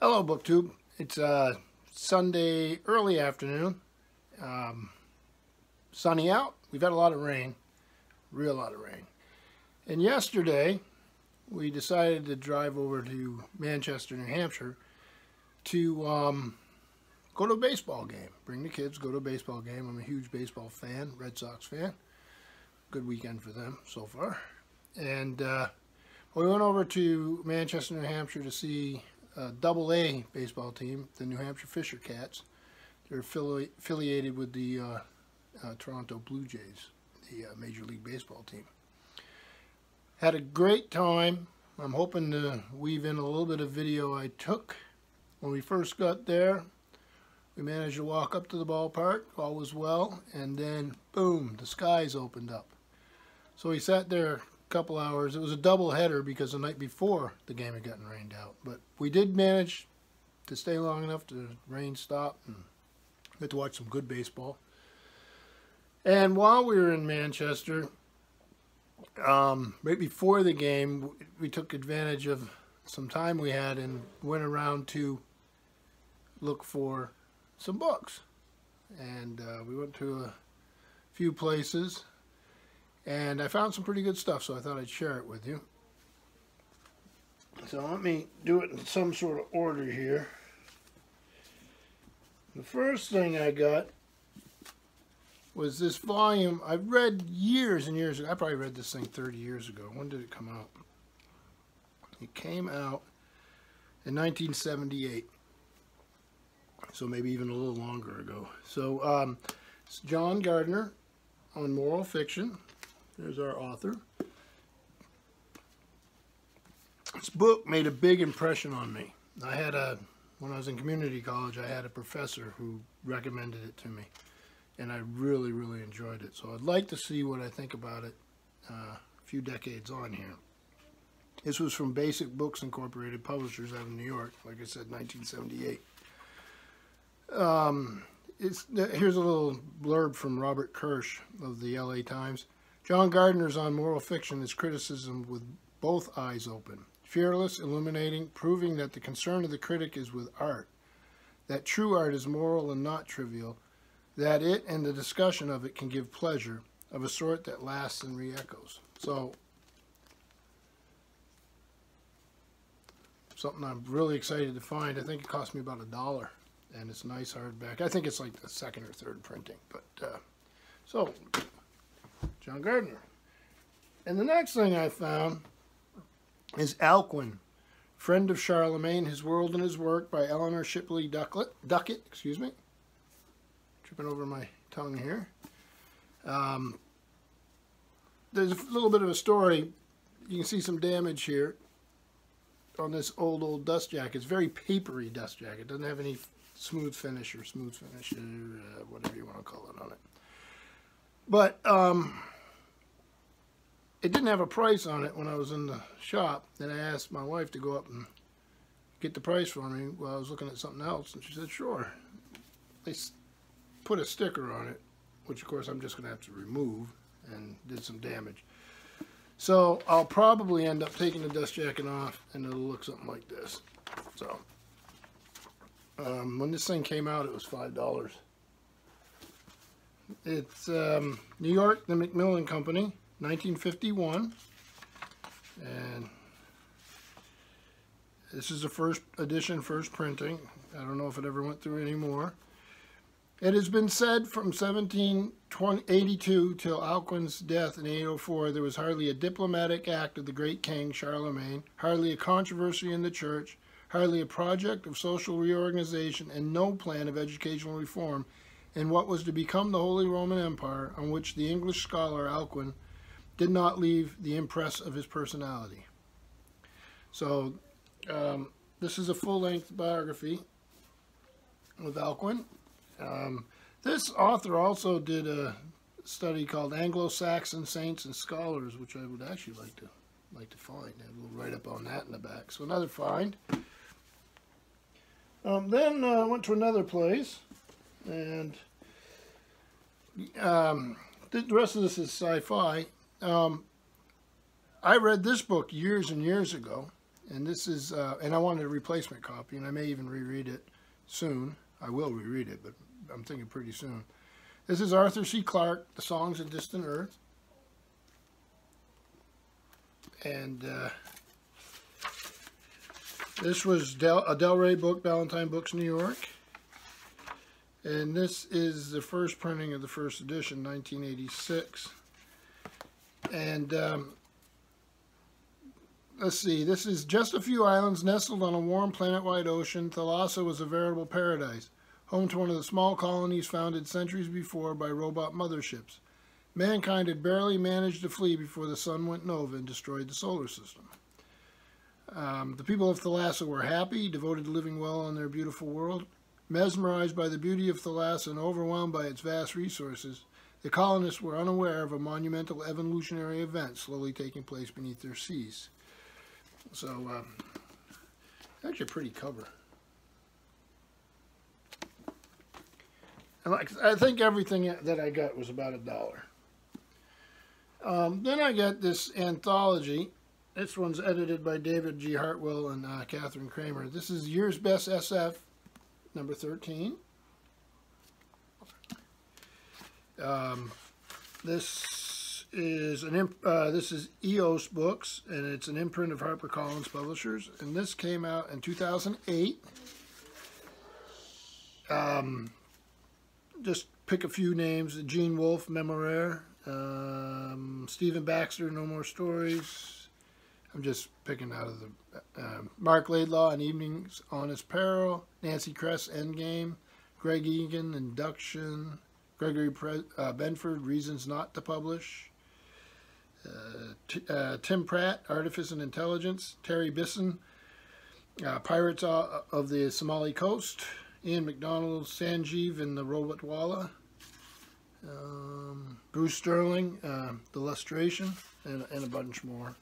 Hello, BookTube. It's Sunday early afternoon. Sunny out. We've had a lot of rain, real lot of rain. And yesterday, we decided to drive over to Manchester, New Hampshire to go to a baseball game. Bring the kids, go to a baseball game. I'm a huge baseball fan, Red Sox fan. Good weekend for them so far. And we went over to Manchester, New Hampshire to see a AA baseball team, the New Hampshire Fisher Cats. They're affiliated with the Toronto Blue Jays, the Major League Baseball team. Had a great time. I'm hoping to weave in a little bit of video I took when we first got there. We managed to walk up to the ballpark, all was well, and then boom, the skies opened up. So we sat there a couple hours. It was a double header because the night before the game had gotten rained out. But we did manage to stay long enough to rain stop and get to watch some good baseball. And while we were in Manchester, right before the game, we took advantage of some time we had and went around to look for some books. And we went to a few places. And I found some pretty good stuff, so I thought I'd share it with you. So let me do it in some sort of order here. The first thing I got was this volume I've read years and years ago. I probably read this thing 30 years ago. When did it come out? It came out in 1978. So maybe even a little longer ago. So it's John Gardner on moral fiction. There's our author. This book made a big impression on me. When I was in community college, I had a professor who recommended it to me. And I really, really enjoyed it. So I'd like to see what I think about it a few decades on here. This was from Basic Books Incorporated, publishers out of New York, like I said, 1978. Here's a little blurb from Robert Kirsch of the LA Times. John Gardner's on moral fiction is criticism with both eyes open. Fearless, illuminating, proving that the concern of the critic is with art. That true art is moral and not trivial. That it and the discussion of it can give pleasure of a sort that lasts and re-echoes. So, something I'm really excited to find. I think it cost me about $1. And it's nice hardback. I think it's like the second or third printing. But so, John Gardner. And the next thing I found is Alcuin, Friend of Charlemagne, His World and His Work by Eleanor Shipley Duckett. Excuse me. Tripping over my tongue here. There's a little bit of a story. You can see some damage here on this old dust jacket. It's very papery dust jacket. It doesn't have any smooth finish or whatever you want to call it on it. But it didn't have a price on it when I was in the shop. Then I asked my wife to go up and get the price for me while I was looking at something else, and she said, sure. They put a sticker on it, which of course I'm just going to have to remove, and did some damage. So I'll probably end up taking the dust jacket off, and it'll look something like this. So when this thing came out, it was $5. It's New York, the Macmillan Company, 1951, and this is the first edition, first printing. I don't know if it ever went through anymore. It has been said from 1782 till Alcuin's death in 804, there was hardly a diplomatic act of the great king, Charlemagne, hardly a controversy in the church, hardly a project of social reorganization, and no plan of educational reform in what was to become the Holy Roman Empire, on which the English scholar Alcuin did not leave the impress of his personality. So this is a full-length biography with Alcuin. This author also did a study called Anglo-Saxon Saints and Scholars, which I would actually like to find. I have a little write-up on that in the back. So another find. Then I went to another place, and the rest of this is sci-fi. I read this book years and years ago, And this is, and I wanted a replacement copy, and I may even reread it soon. I will reread it, but I'm thinking pretty soon. This is Arthur C. Clarke, The Songs of Distant Earth. And this was a Del Rey book, Ballantine Books, New York. And this is the first printing of the first edition, 1986. And let's see, this is just a few islands nestled on a warm planet-wide ocean. Thalassa was a veritable paradise, home to one of the small colonies founded centuries before by robot motherships. Mankind had barely managed to flee before the sun went nova and destroyed the solar system. The people of Thalassa were happy, devoted to living well on their beautiful world. Mesmerized by the beauty of Thalassa and overwhelmed by its vast resources, the colonists were unaware of a monumental evolutionary event slowly taking place beneath their seas. So, actually a pretty cover. And I think everything that I got was about $1. Then I got this anthology. This one's edited by David G. Hartwell and Catherine Kramer. This is Year's Best SF, number 13. This is EOS Books, and it's an imprint of HarperCollins Publishers. And this came out in 2008. Just pick a few names: Gene Wolfe, Memoraire. Stephen Baxter, No More Stories. I'm just picking out of the Mark Laidlaw and Evenings on His Peril. Nancy Kress, Endgame. Greg Egan, Induction. Gregory Benford, Reasons Not to Publish. Tim Pratt, Artifice and Intelligence. Terry Bisson, Pirates of the Somali Coast. Ian McDonald, Sanjeev and the Robot Walla. Bruce Sterling, The Lustration, and a bunch more.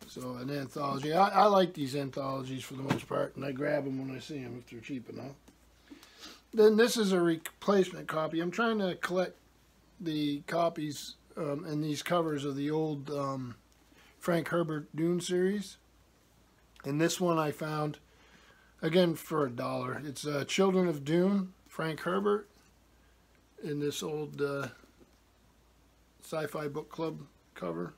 So an anthology. I like these anthologies for the most part, and I grab them when I see them if they're cheap enough. Then this is a replacement copy. I'm trying to collect the copies and these covers of the old Frank Herbert Dune series. And this one I found, again, for $1. It's Children of Dune, Frank Herbert, in this old Sci-Fi Book Club cover.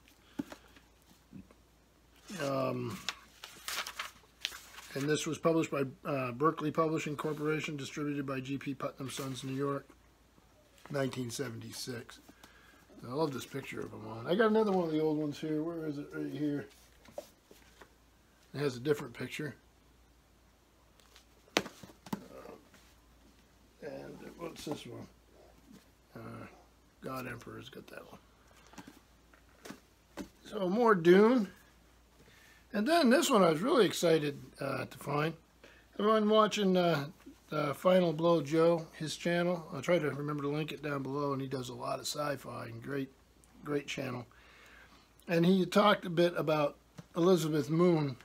And this was published by Berkeley Publishing Corporation, distributed by G.P. Putnam Sons, New York, 1976. I love this picture of him on. I got another one of the old ones here. Where is it? Right here. It has a different picture. And what's this one? God Emperor's got that one. So more Dune. And then this one I was really excited to find. Everyone watching Final Blow Joe, his channel. I'll try to remember to link it down below, and he does a lot of sci-fi, and great channel. And he talked a bit about Elizabeth Moon.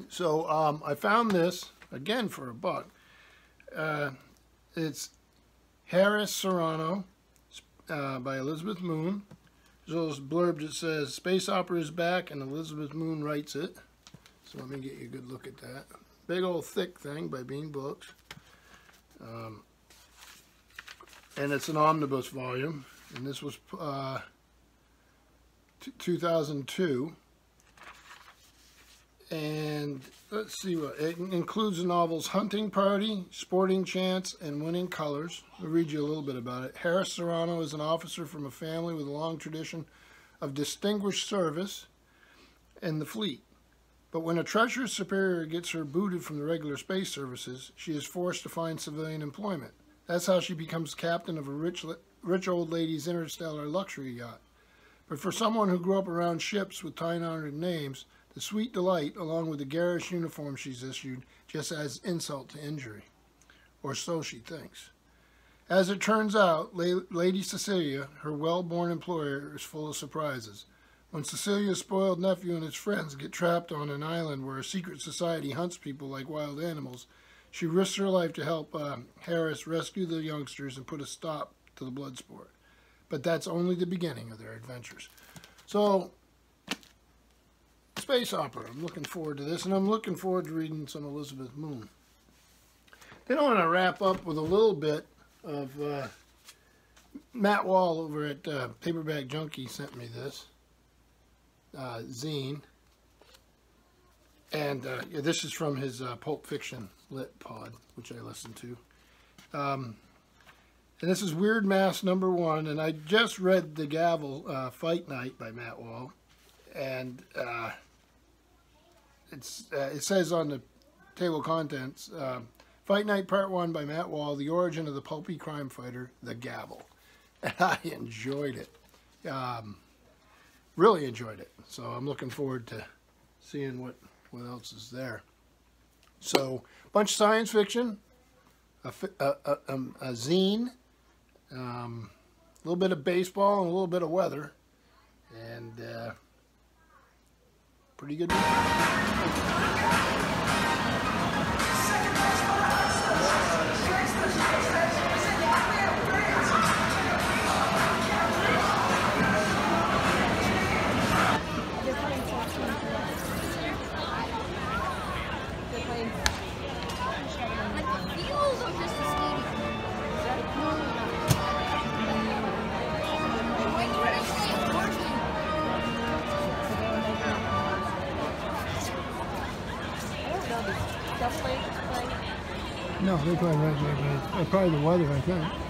So I found this, again for $1. It's Harris Serrano by Elizabeth Moon. There's a blurb that says, "Space opera is back and Elizabeth Moon writes it." So let me get you a good look at that. Big old thick thing by Bean Books. And it's an omnibus volume. And this was 2002. And let's see what it includes. The novels Hunting Party, Sporting Chance, and Winning Colors. I'll read you a little bit about it. Harris Serrano is an officer from a family with a long tradition of distinguished service in the fleet. But when a treacherous superior gets her booted from the regular space services, she is forced to find civilian employment. That's how she becomes captain of a rich old lady's interstellar luxury yacht. But for someone who grew up around ships with time-honored names, the sweet delight, along with the garish uniform she's issued, just adds insult to injury. Or so she thinks. As it turns out, Lady Cecilia, her well-born employer, is full of surprises. When Cecilia's spoiled nephew and his friends get trapped on an island where a secret society hunts people like wild animals, she risks her life to help Harris rescue the youngsters and put a stop to the blood sport. But that's only the beginning of their adventures. So, space opera. I'm looking forward to this, and I'm looking forward to reading some Elizabeth Moon. Then I want to wrap up with a little bit of Matt Wall over at Paperback Junkie sent me this zine, and this is from his Pulp Fiction Lit pod, which I listened to. And this is Weird Mass #1, and I just read The Gavel, Fight Night by Matt Wall, and it says on the table of contents, Fight Night Part 1 by Matt Wall, the origin of the pulpy crime fighter, The Gavel. And I enjoyed it. Really enjoyed it. So I'm looking forward to seeing what else is there. So, a bunch of science fiction, a zine, a little bit of baseball, and a little bit of weather, and pretty good. No, they play right there, but it's probably the weather, I think.